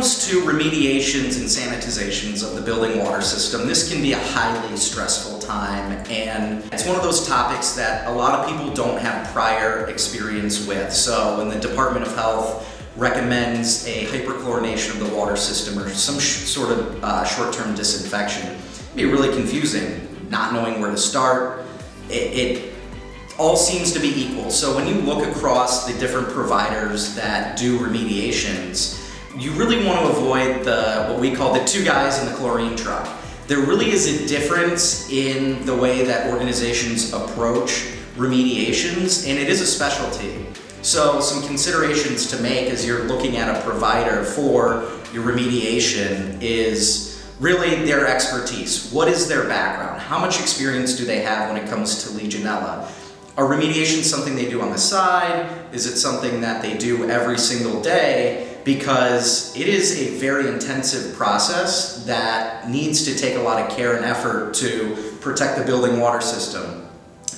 comes to remediations and sanitizations of the building water system, this can be a highly stressful time, and it's one of those topics that a lot of people don't have prior experience with. So when the Department of Health recommends a hyperchlorination of the water system or some sort of short-term disinfection, it can be really confusing, not knowing where to start. It all seems to be equal. So when you look across the different providers that do remediations, you really want to avoid what we call the two guys in the chlorine truck. There really is a difference in the way that organizations approach remediations, and it is a specialty. So some considerations to make as you're looking at a provider for your remediation is really their expertise. What is their background? How much experience do they have when it comes to Legionella? Are remediations something they do on the side? Is it something that they do every single day? Because it is a very intensive process that needs to take a lot of care and effort to protect the building water system,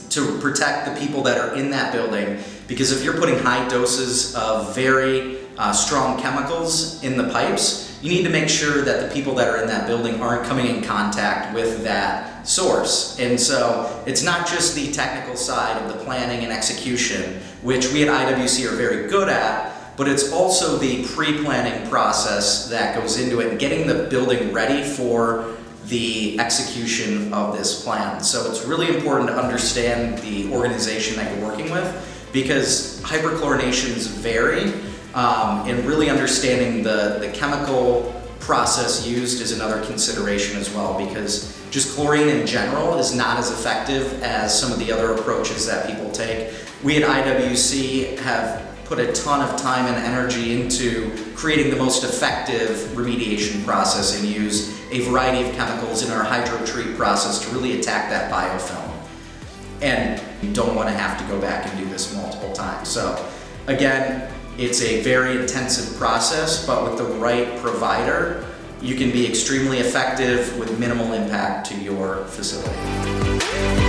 to protect the people that are in that building. Because if you're putting high doses of very strong chemicals in the pipes, you need to make sure that the people that are in that building aren't coming in contact with that source. And so it's not just the technical side of the planning and execution, which we at IWC are very good at, but it's also the pre-planning process that goes into it and getting the building ready for the execution of this plan. So it's really important to understand the organization that you're working with, because hyperchlorinations vary, and really understanding the chemical process used is another consideration as well, because just chlorine in general is not as effective as some of the other approaches that people take. We at IWC have put a ton of time and energy into creating the most effective remediation process and use a variety of chemicals in our hydro-treat process to really attack that biofilm. And you don't want to have to go back and do this multiple times. So again, it's a very intensive process, but with the right provider, you can be extremely effective with minimal impact to your facility.